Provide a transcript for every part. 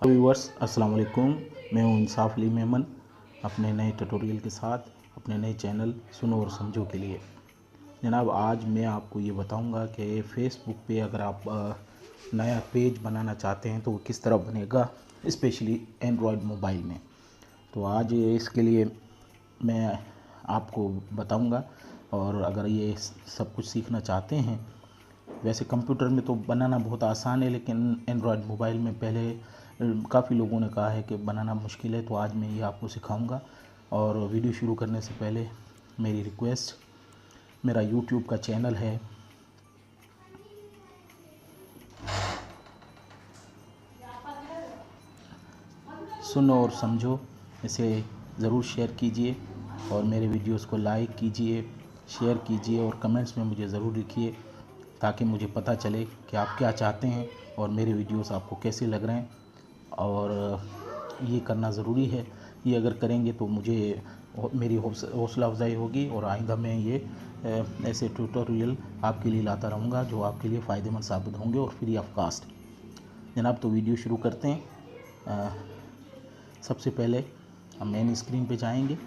Viewers अस्सलाम वालेकुम। मैं हूं इंसाफ अली मेमन अपने नए ट्यूटोरियल के साथ अपने नए चैनल सुनो और समझो के लिए। जनाब, आज मैं आपको ये बताऊंगा कि फ़ेसबुक पे अगर आप नया पेज बनाना चाहते हैं तो वो किस तरह बनेगा, स्पेशली एंड्रॉयड मोबाइल में। तो आज इसके लिए मैं आपको बताऊंगा। और अगर ये सब कुछ सीखना चाहते हैं, वैसे कंप्यूटर में तो बनाना बहुत आसान है, लेकिन एंड्रॉयड मोबाइल में पहले काफ़ी लोगों ने कहा है कि बनाना मुश्किल है। तो आज मैं ये आपको सिखाऊंगा। और वीडियो शुरू करने से पहले मेरी रिक्वेस्ट, मेरा यूट्यूब का चैनल है, सुनो और समझो, इसे ज़रूर शेयर कीजिए और मेरे वीडियोस को लाइक कीजिए, शेयर कीजिए और कमेंट्स में मुझे ज़रूर लिखिए, ताकि मुझे पता चले कि आप क्या चाहते हैं और मेरे वीडियोस आपको कैसे लग रहे हैं। और ये करना ज़रूरी है। ये अगर करेंगे तो मुझे मेरी हौसला अफजाई होगी और आइंदा मैं ये ऐसे ट्यूटोरियल आपके लिए लाता रहूँगा जो आपके लिए फ़ायदेमंद साबित होंगे और फ्री ऑफ कास्ट। जनाब, तो वीडियो शुरू करते हैं। सबसे पहले हम मेन स्क्रीन पे जाएंगे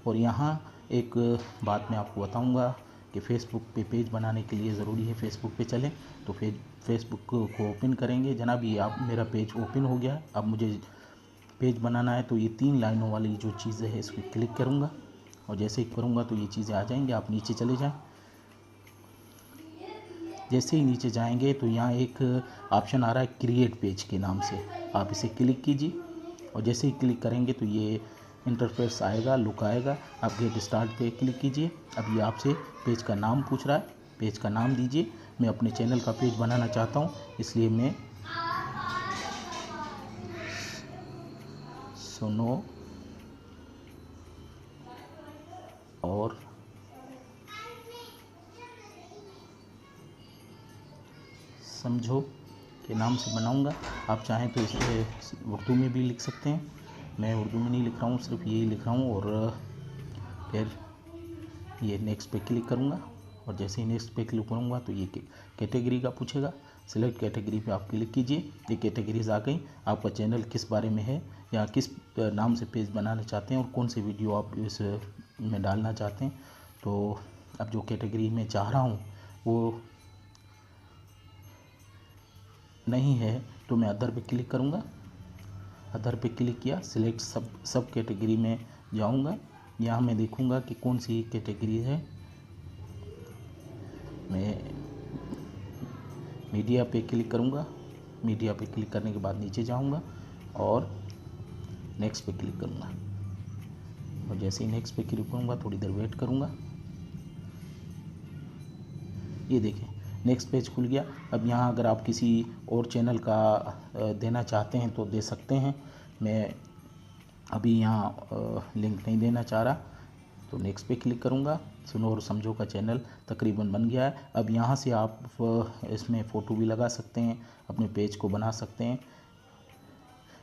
और यहाँ एक बात मैं आपको बताऊंगा कि फ़ेसबुक पे पेज बनाने के लिए ज़रूरी है फ़ेसबुक पे चलें। तो फेसबुक को ओपन करेंगे। जनाब, ये आप मेरा पेज ओपन हो गया है। अब मुझे पेज बनाना है तो ये 3 लाइनों वाली जो चीज़ें है इस पर क्लिक करूँगा और जैसे ही करूँगा तो ये चीज़ें आ जाएंगी। आप नीचे चले जाएं। जैसे ही नीचे जाएंगे तो यहाँ एक ऑप्शन आ रहा है क्रिएट पेज के नाम से, आप इसे क्लिक कीजिए और जैसे ही क्लिक करेंगे तो ये इंटरफेस आएगा, लुक आएगा। आप गेट स्टार्ट पे क्लिक कीजिए। अब ये आपसे पेज का नाम पूछ रहा है, पेज का नाम दीजिए। मैं अपने चैनल का पेज बनाना चाहता हूँ, इसलिए मैं सुनो और समझो के नाम से बनाऊंगा। आप चाहें तो इसे उर्दू में भी लिख सकते हैं। मैं उर्दू में नहीं लिख रहा हूँ, सिर्फ यही लिख रहा हूँ। और फिर ये नेक्स्ट पे क्लिक करूँगा और जैसे ही नेक्स्ट पे क्लिक करूँगा तो ये कैटेगरी का पूछेगा। सिलेक्ट कैटेगरी पे आप क्लिक कीजिए। ये कैटेगरीज आ गई। आपका चैनल किस बारे में है या किस नाम से पेज बनाना चाहते हैं और कौन सी वीडियो आप इस में डालना चाहते हैं। तो अब जो कैटेगरी में चाह रहा हूँ वो नहीं है तो मैं अदर पे क्लिक करूँगा। अदर पे क्लिक किया, सिलेक्ट सब कैटेगरी में जाऊँगा। यहाँ मैं देखूँगा कि कौन सी कैटेगरी है। मैं मीडिया पे क्लिक करूँगा। मीडिया पे क्लिक करने के बाद नीचे जाऊँगा और नेक्स्ट पे क्लिक करूँगा और जैसे ही नेक्स्ट पे क्लिक करूँगा थोड़ी देर वेट करूँगा। ये देखें, नेक्स्ट पेज खुल गया। अब यहाँ अगर आप किसी और चैनल का देना चाहते हैं तो दे सकते हैं। मैं अभी यहाँ लिंक नहीं देना चाह रहा, तो नेक्स्ट पे क्लिक करूँगा। सुनो और समझो का चैनल तकरीबन बन गया है। अब यहाँ से आप इसमें फ़ोटो भी लगा सकते हैं, अपने पेज को बना सकते हैं,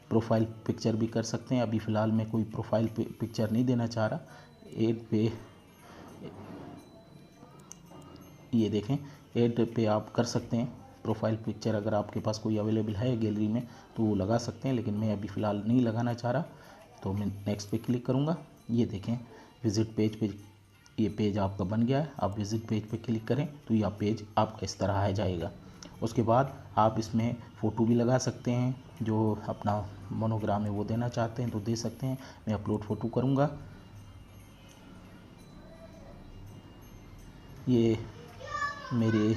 प्रोफाइल पिक्चर भी कर सकते हैं। अभी फ़िलहाल मैं कोई प्रोफाइल पिक्चर नहीं देना चाह रहा। ऐड पे ये देखें, ऐड पे आप कर सकते हैं प्रोफाइल पिक्चर। अगर आपके पास कोई अवेलेबल है गैलरी में तो वो लगा सकते हैं, लेकिन मैं अभी फ़िलहाल नहीं लगाना चाह रहा। तो मैं नेक्स्ट पे क्लिक करूँगा। ये देखें, विज़िट पेज पे ये पेज आपका बन गया है। आप विज़िट पेज पे क्लिक करें तो यह पेज आपका इस तरह आ जाएगा। उसके बाद आप इसमें फ़ोटो भी लगा सकते हैं, जो अपना मोनोग्राम है वो देना चाहते हैं तो दे सकते हैं। मैं अपलोड फ़ोटो करूँगा। ये मेरे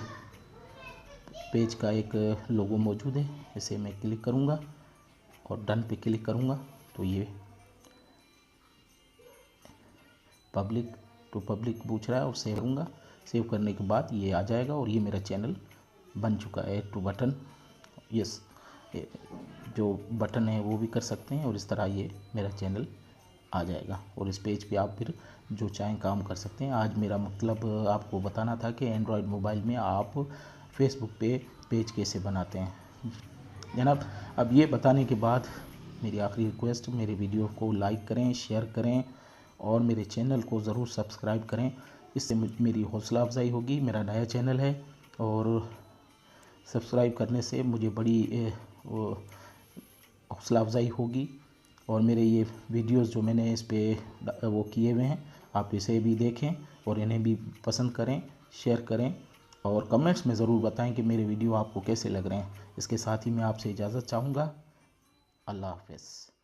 पेज का एक लोगो मौजूद है, इसे मैं क्लिक करूँगा और डन पे क्लिक करूँगा तो ये पब्लिक टू पब्लिक पूछ रहा है और सेव करूँगा। सेव करने के बाद ये आ जाएगा और ये मेरा चैनल बन चुका है। ऐड टू बटन, यस, जो बटन है वो भी कर सकते हैं और इस तरह ये मेरा चैनल आ जाएगा और इस पेज पे आप फिर जो चाहें काम कर सकते हैं। आज मेरा मतलब आपको बताना था कि एंड्रॉयड मोबाइल में आप फेसबुक पे पेज कैसे बनाते हैं। जनाब, अब ये बताने के बाद मेरी आखिरी रिक्वेस्ट, मेरे वीडियो को लाइक करें, शेयर करें और मेरे चैनल को ज़रूर सब्सक्राइब करें। इससे मेरी हौसला अफजाई होगी। मेरा नया चैनल है और सब्सक्राइब करने से मुझे बड़ी हौसला अफजाई होगी। और मेरे ये वीडियोस जो मैंने इस पे वो किए हुए हैं, आप इसे भी देखें और इन्हें भी पसंद करें, शेयर करें और कमेंट्स में ज़रूर बताएं कि मेरे वीडियो आपको कैसे लग रहे हैं। इसके साथ ही मैं आपसे इजाज़त चाहूँगा। अल्लाह हाफ़िज़।